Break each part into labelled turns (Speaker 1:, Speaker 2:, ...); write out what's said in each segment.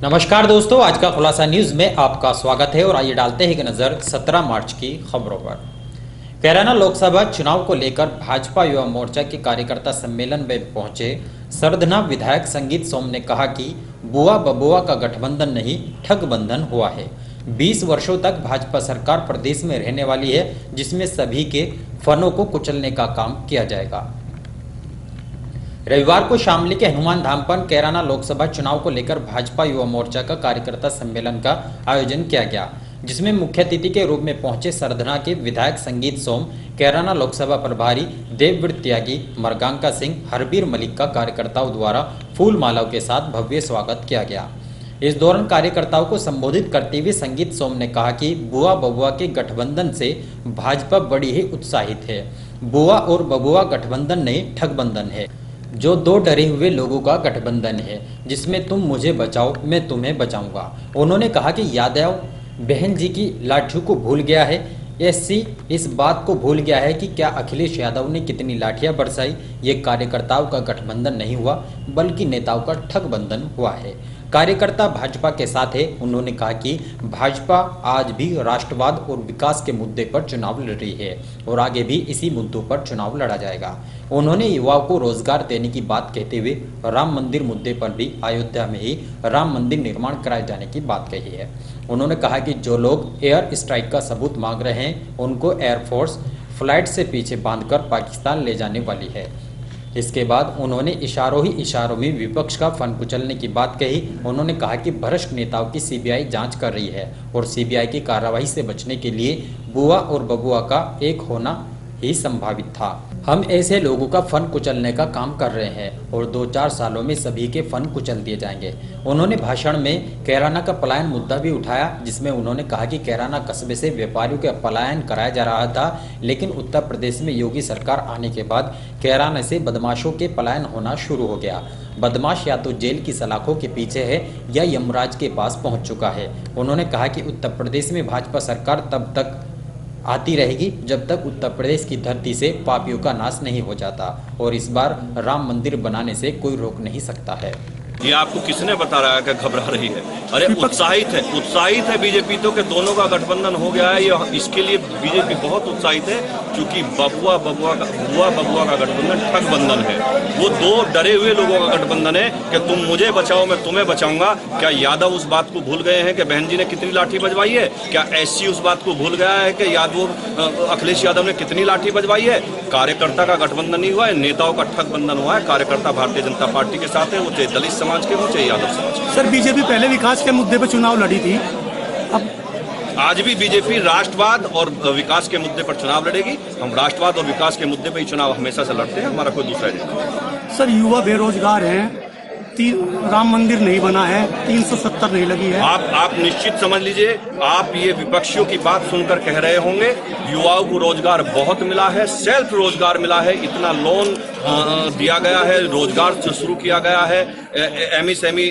Speaker 1: नमस्कार दोस्तों, आज का खुलासा न्यूज में आपका स्वागत है और आइए डालते हैं एक नजर 17 मार्च की खबरों पर। कैराना लोकसभा चुनाव को लेकर भाजपा युवा मोर्चा के कार्यकर्ता सम्मेलन में पहुंचे सरधना विधायक संगीत सोम ने कहा कि बुआ बबुआ का गठबंधन नहीं, ठगबंधन हुआ है। 20 वर्षों तक भाजपा सरकार प्रदेश में रहने वाली है, जिसमें सभी के फनों को कुचलने का काम किया जाएगा। रविवार को शामली के हनुमान धाम पर कैराना लोकसभा चुनाव को लेकर भाजपा युवा मोर्चा का कार्यकर्ता सम्मेलन का आयोजन किया गया, जिसमें मुख्य अतिथि के रूप में पहुंचे सरधना के विधायक संगीत सोम, कैराना लोकसभा प्रभारी देवव्रत त्यागी, मरगांका सिंह, हरबीर मलिक का कार्यकर्ताओं द्वारा फूल मालाओं के साथ भव्य स्वागत किया गया। इस दौरान कार्यकर्ताओं को संबोधित करते हुए संगीत सोम ने कहा कि बुआ बबुआ के गठबंधन से भाजपा बड़ी ही उत्साहित है। बुआ और बबुआ गठबंधन नहीं, ठगबंधन है, जो दो डरे हुए लोगों का गठबंधन है, जिसमें तुम मुझे बचाओ, मैं तुम्हें बचाऊंगा। उन्होंने कहा कि यादव बहन जी की लाठियों को भूल गया है, एससी इस बात को भूल गया है कि क्या अखिलेश यादव ने कितनी लाठियां बरसाई। ये कार्यकर्ताओं का गठबंधन नहीं हुआ, बल्कि नेताओं का ठगबंधन हुआ है। कार्यकर्ता भाजपा के साथ है। उन्होंने कहा कि भाजपा आज भी राष्ट्रवाद और विकास के मुद्दे पर चुनाव लड़ रही है और आगे भी इसी मुद्दों पर चुनाव लड़ा जाएगा। उन्होंने युवाओं को रोजगार देने की बात कहते हुए राम मंदिर मुद्दे पर भी अयोध्या में ही राम मंदिर निर्माण कराए जाने की बात कही है। उन्होंने कहा कि जो लोग एयर स्ट्राइक का सबूत मांग रहे हैं, उनको एयरफोर्स फ्लाइट से पीछे बांधकर पाकिस्तान ले जाने वाली है। इसके बाद उन्होंने इशारों में विपक्ष का फन कुचलने की बात कही। उन्होंने कहा कि भ्रष्ट नेताओं की सीबीआई जांच कर रही है और सीबीआई की कार्रवाई से बचने के लिए बुआ और बबुआ का एक होना ही संभावित था। हम ऐसे लोगों का फन कुचलने का काम कर रहे हैं और 2-4 सालों में सभी के फन कुचल दिए जाएंगे। उन्होंने भाषण में कैराना का पलायन मुद्दा भी उठाया, जिसमें उन्होंने कहा कि कैराना कस्बे से व्यापारियों का पलायन कराया जा रहा था, लेकिन उत्तर प्रदेश में योगी सरकार आने के बाद कैराना से बदमाशों के पलायन होना शुरू हो गया। बदमाश या तो जेल की सलाखों के पीछे है या यमराज के पास पहुंच चुका है। उन्होंने कहा कि उत्तर प्रदेश में भाजपा सरकार तब तक आती रहेगी जब तक उत्तर प्रदेश की धरती से पापियों का नाश नहीं हो जाता और इस बार राम मंदिर बनाने से कोई रोक नहीं सकता है।
Speaker 2: ये आपको किसने बता रहा है कि घबरा रही है? अरे उत्साहित है बीजेपी तो कि दोनों का गठबंधन हो गया है। ये इसके लिए बीजेपी बहुत उत्साहित है, क्योंकि बुआ बबुआ का गठबंधन ठगबंधन है। वो दो डरे हुए लोगों का गठबंधन है कि तुम मुझे बचाओ, मैं तुम्हें बचाऊंगा। क्या यादव उस बात को भूल गए हैं कि बहन जी ने कितनी लाठी बजवाई है? क्या एससी उस बात को भूल गया है कि अखिलेश यादव ने कितनी लाठी बजवाई है? कार्यकर्ता का गठबंधन नहीं हुआ है, नेताओं का ठगबंधन हुआ है। कार्यकर्ता भारतीय जनता पार्टी के साथ है, वो चाहे दलित समाज के हो चाहे यादव समाज के।
Speaker 3: सर, बीजेपी पहले विकास के मुद्दे पर चुनाव लड़ी थी, अब
Speaker 2: आज भी बीजेपी राष्ट्रवाद और विकास के मुद्दे पर चुनाव लड़ेगी। हम राष्ट्रवाद और विकास के मुद्दे पर ही चुनाव हमेशा से लड़ते हैं, हमारा कोई दूसरा एजेंडा नहीं।
Speaker 3: सर, युवा बेरोजगार हैं, राम मंदिर नहीं बना है, 370 नहीं लगी है।
Speaker 2: आप निश्चित समझ लीजिए, आप ये विपक्षियों की बात सुनकर कह रहे होंगे युवाओं को रोजगार बहुत मिला है, सेल्फ रोजगार मिला है, इतना लोन दिया गया है, रोजगार शुरू किया गया है, एमएसएमई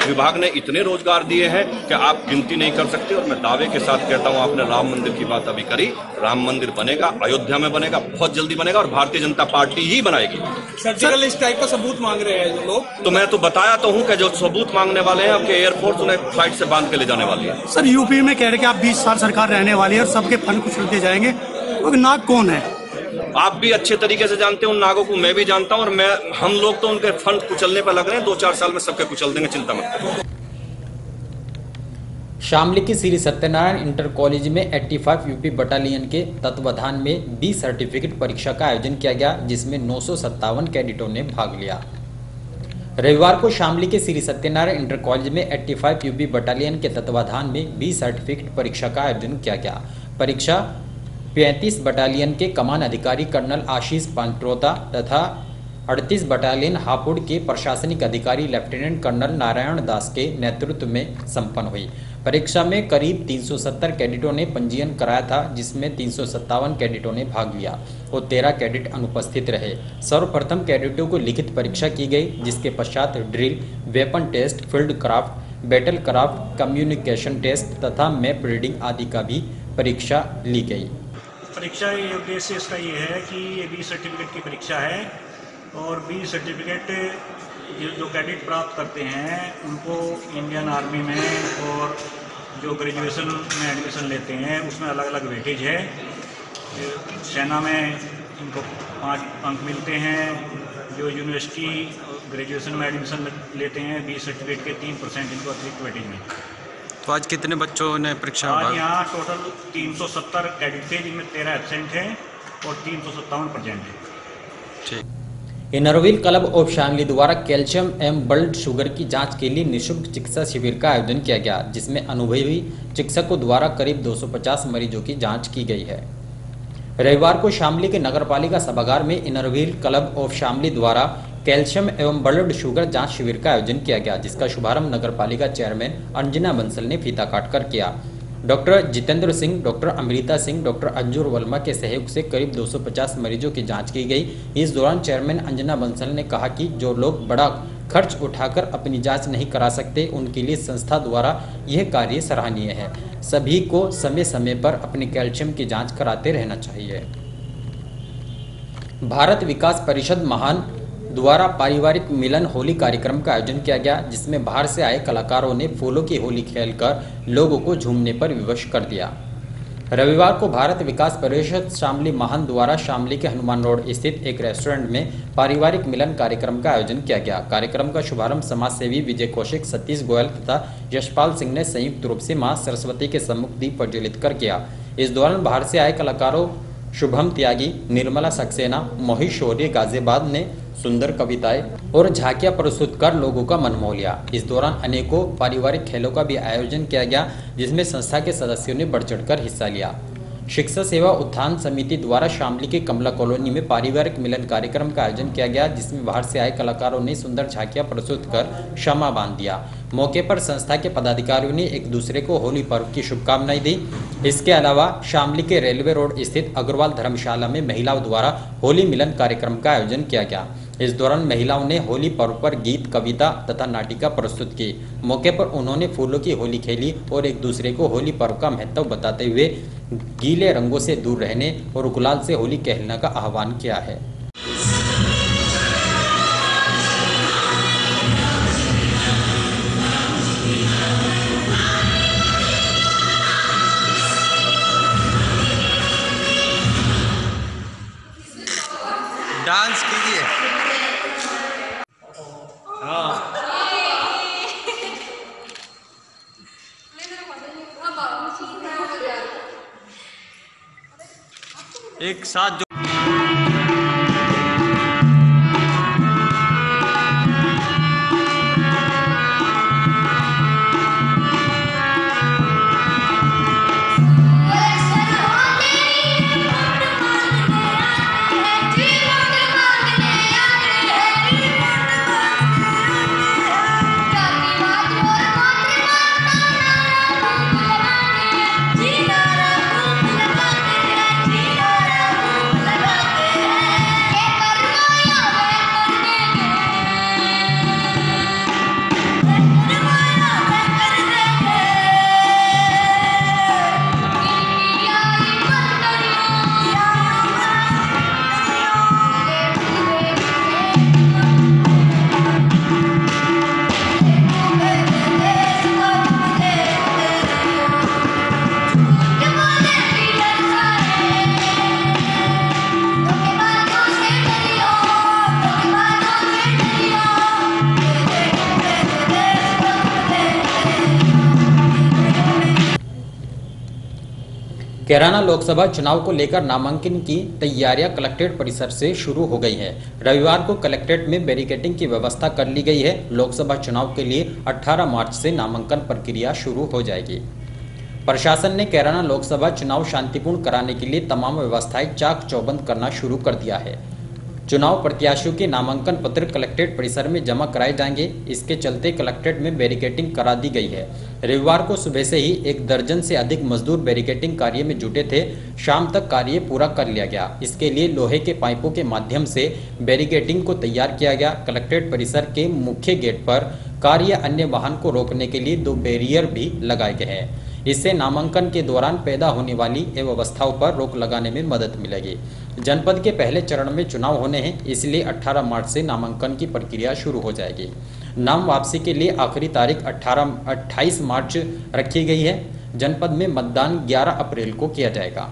Speaker 2: विभाग ने इतने रोजगार दिए हैं कि आप गिनती नहीं कर सकते। और मैं दावे के साथ कहता हूं, आपने राम मंदिर की बात अभी करी, राम मंदिर बनेगा, अयोध्या में बनेगा, बहुत जल्दी बनेगा और भारतीय जनता पार्टी ही बनाएगी।
Speaker 4: सर्जिकल स्ट्राइक का सबूत मांग रहे हैं जो लोग,
Speaker 2: तो मैं तो बताया तो हूं कि जो सबूत मांगने वाले हैं, आपके एयरफोर्स उन्हें फ्लाइट से बांध के ले जाने वाली है।
Speaker 3: सर, यूपी में कह रहे कि आप 20 साल सरकार रहने वाली है और सबके फंड कुचलते जाएंगे, तो नाग कौन है?
Speaker 2: आप भी अच्छे तरीके से जानते हैं उन नागों को, मैं भी जानता हूं, और हम लोग तो उनके फंड कुचलने पर लग रहे हैं। 2-4 साल में सबके कुचल देंगे, चिंता मत करो।
Speaker 1: शामली की श्री सत्यनारायण इंटर कॉलेज में 85 यूपी बटालियन के तत्वाधान में बी सर्टिफिकेट परीक्षा का आयोजन किया गया, जिसमें 957 कैडेटों ने भाग लिया। रविवार को शामली के श्री सत्यनारायण इंटर कॉलेज में 85 यूपी बटालियन के तत्वाधान में बी सर्टिफिकेट परीक्षा का आयोजन किया गया। परीक्षा 35 बटालियन के कमान अधिकारी कर्नल आशीष पांट्रोता तथा 38 बटालियन हापुड़ के प्रशासनिक अधिकारी लेफ्टिनेंट कर्नल नारायण दास के नेतृत्व में संपन्न हुई। परीक्षा में करीब 370 कैडेटों ने पंजीयन कराया था, जिसमें 357 कैडेटों ने भाग लिया और 13 कैडेट अनुपस्थित रहे। सर्वप्रथम कैडेटों को लिखित परीक्षा की गई, जिसके पश्चात drill, weapon test, field craft, battle craft, communication test तथा मैप रीडिंग आदि का भी परीक्षा ली गई।
Speaker 5: परीक्षा ये उद्देश्य इसका ये है कि ये बी सर्टिफिकेट की परीक्षा है और बी सर्टिफिकेट ये जो कैडेट प्राप्त करते हैं उनको इंडियन आर्मी में और जो ग्रेजुएशन में एडमिशन लेते हैं उसमें अलग अलग वेटेज है। सेना में इनको 5 अंक मिलते हैं। जो यूनिवर्सिटी ग्रेजुएशन में एडमिशन लेते हैं 20 सर्टिफिकेट के 3% इनको अतिरिक्त वेटेज मिलता है।
Speaker 6: तो आज कितने बच्चों ने परीक्षा
Speaker 5: आज यहाँ टोटल 370 कैडेट थे जिनमें 13 एब्सेंट हैं और 357 प्रेजेंट हैं।
Speaker 6: ठीक।
Speaker 1: इनरव्हील क्लब ऑफ शामली द्वारा कैल्शियम एवं ब्लड शुगर की जांच के लिए निःशुल्क चिकित्सा शिविर का आयोजन किया गया, जिसमें अनुभवी चिकित्सकों द्वारा करीब 250 मरीजों की जांच की गई है। रविवार को शामली के नगरपालिका सभागार में इनरव्हील क्लब ऑफ शामली द्वारा कैल्शियम एवं ब्लड शुगर जांच शिविर का आयोजन किया गया, जिसका शुभारंभ नगरपालिका चेयरमैन अंजना बंसल ने फीता काटकर किया। Doctor Jitendra Singh, doctor Amrita Singh, doctor Anjur Verma के सहयोग से करीब 250 मरीजों की जांच की गई। इस दौरान चेयरमैन अंजना बंसल ने कहा कि जो लोग बड़ा खर्च उठाकर अपनी जांच नहीं करा सकते, उनके लिए संस्था द्वारा यह कार्य सराहनीय है। सभी को समय समय पर अपने कैल्शियम की जांच कराते रहना चाहिए। भारत विकास परिषद महान द्वारा पारिवारिक मिलन होली कार्यक्रम का आयोजन किया गया, जिसमें बाहर से आए कलाकारों ने फूलों की होली खेलकर लोगों को झूमने पर विवश कर दिया। रविवार को भारत विकास परिषद शामली महान द्वारा शामली के हनुमान रोड स्थित एक रेस्टोरेंट में पारिवारिक मिलन कार्यक्रम का आयोजन किया गया। कार्यक्रम का शुभारंभ समाज सेवी विजय कौशिक, सतीश गोयल तथा यशपाल सिंह ने संयुक्त रूप से मां सरस्वती के सम्मुख दीप प्रज्वलित कर किया। इस दौरान बाहर से आए कलाकारों शुभम त्यागी, निर्मला सक्सेना, मोहित शौर्य गाजियाबाद ने सुंदर कविताएं और झांकियां प्रस्तुत कर लोगों का मन मोह लिया। इस दौरान अनेकों पारिवारिक खेलों का भी आयोजन किया गया, जिसमें संस्था के सदस्यों ने बढ़ चढ़कर हिस्सा लिया। शिक्षा सेवा उत्थान समिति द्वारा शामली के कमला कॉलोनी में पारिवारिक मिलन कार्यक्रम का आयोजन किया गया, जिसमें बाहर से आए कलाकारों ने सुंदर झांकियां प्रस्तुत कर क्षमा बांध दिया। मौके पर संस्था के पदाधिकारियों ने एक दूसरे को होली पर्व की शुभकामनाएं दी। इसके अलावा शामली के रेलवे रोड स्थित अग्रवाल धर्मशाला में महिलाओं द्वारा होली मिलन कार्यक्रम का आयोजन किया गया। इस दौरान महिलाओं ने होली पर्व पर गीत, कविता तथा नाटिका प्रस्तुत की। मौके पर उन्होंने फूलों की होली खेली और एक दूसरे को होली पर्व का महत्व बताते हुए गीले रंगों से दूर रहने और गुलाल से होली खेलने का आह्वान किया है।
Speaker 6: डांस कीजिए। एक साथ जो
Speaker 1: कैराना लोकसभा चुनाव को लेकर नामांकन की तैयारियां कलेक्ट्रेट परिसर से शुरू हो गई है। रविवार को कलेक्ट्रेट में बैरिकेडिंग की व्यवस्था कर ली गई है। लोकसभा चुनाव के लिए 18 मार्च से नामांकन प्रक्रिया शुरू हो जाएगी। प्रशासन ने कैराना लोकसभा चुनाव शांतिपूर्ण कराने के लिए तमाम व्यवस्थाएं चाक चौबंद करना शुरू कर दिया है। चुनाव प्रत्याशियों के नामांकन पत्र कलेक्ट्रेट परिसर में जमा कराए जाएंगे। इसके चलते कलेक्ट्रेट में बैरिकेडिंग करा दी गई है। रविवार को सुबह से ही 1 दर्जन से अधिक मजदूर बैरिकेडिंग कार्य में जुटे थे। शाम तक कार्य पूरा कर लिया गया। इसके लिए लोहे के पाइपों के माध्यम से बैरिकेडिंग को तैयार किया गया। कलेक्ट्रेट परिसर के मुख्य गेट पर कार या अन्य वाहन को रोकने के लिए 2 बैरियर भी लगाए गए हैं। इससे नामांकन के दौरान पैदा होने वाली अव्यवस्थाओं पर रोक लगाने में मदद मिलेगी। जनपद के पहले चरण में चुनाव होने हैं, इसलिए 18 मार्च से नामांकन की प्रक्रिया शुरू हो जाएगी। नाम वापसी के लिए आखिरी तारीख 28 मार्च रखी गई है। जनपद में मतदान 11 अप्रैल को किया जाएगा।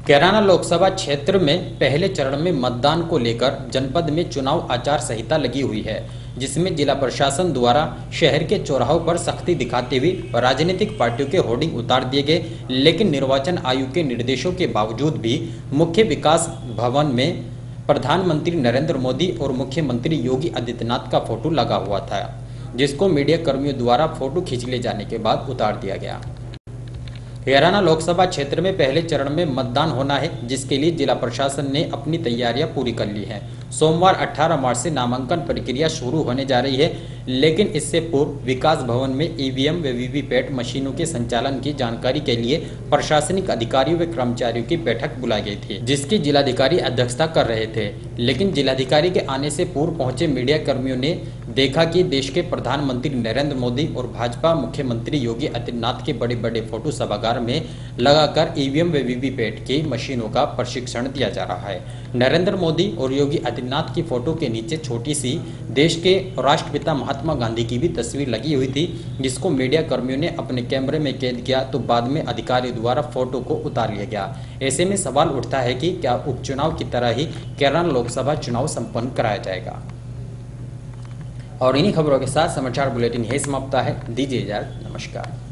Speaker 1: कैराना लोकसभा क्षेत्र में पहले चरण में मतदान को लेकर जनपद में चुनाव आचार संहिता लगी हुई है, जिसमें जिला प्रशासन द्वारा शहर के चौराहों पर सख्ती दिखाते हुए राजनीतिक पार्टियों के होर्डिंग उतार दिए गए। लेकिन निर्वाचन आयोग के निर्देशों के बावजूद भी मुख्य विकास भवन में प्रधानमंत्री नरेंद्र मोदी और मुख्यमंत्री योगी आदित्यनाथ का फोटो लगा हुआ था, जिसको मीडिया कर्मियों द्वारा फोटो खींच ले जाने के बाद उतार दिया गया। कैराना लोकसभा क्षेत्र में पहले चरण में मतदान होना है, जिसके लिए जिला प्रशासन ने अपनी तैयारियां पूरी कर ली हैं। सोमवार 18 मार्च से नामांकन प्रक्रिया शुरू होने जा रही है, लेकिन इससे पूर्व विकास भवन में ईवीएम व वीवीपैट मशीनों के संचालन की जानकारी के लिए प्रशासनिक अधिकारियों व कर्मचारियों की बैठक बुलाई गई थी, जिसकी जिलाधिकारी अध्यक्षता कर रहे थे। लेकिन जिलाधिकारी के आने से पूर्व पहुंचे मीडिया कर्मियों ने देखा कि देश के प्रधानमंत्री नरेंद्र मोदी और भाजपा मुख्यमंत्री योगी आदित्यनाथ के बड़े बड़े फोटो सभागार में लगाकर ईवीएम व वीवीपैट की मशीनों का प्रशिक्षण दिया जा रहा है। नरेंद्र मोदी और योगी आदित्यनाथ की फोटो के नीचे छोटी सी देश के राष्ट्रपिता महात्मा गांधी की भी तस्वीर लगी हुई थी, जिसको मीडिया कर्मियों ने अपने कैमरे में कैद किया, तो बाद में अधिकारियों द्वारा फोटो को उतार लिया गया। ऐसे में सवाल उठता है कि क्या उपचुनाव की तरह ही कैराना लोकसभा चुनाव संपन्न कराया जाएगा। और इन्हीं खबरों के साथ समाचार बुलेटिन यही समाप्त है। दीजिए इजाजत, नमस्कार।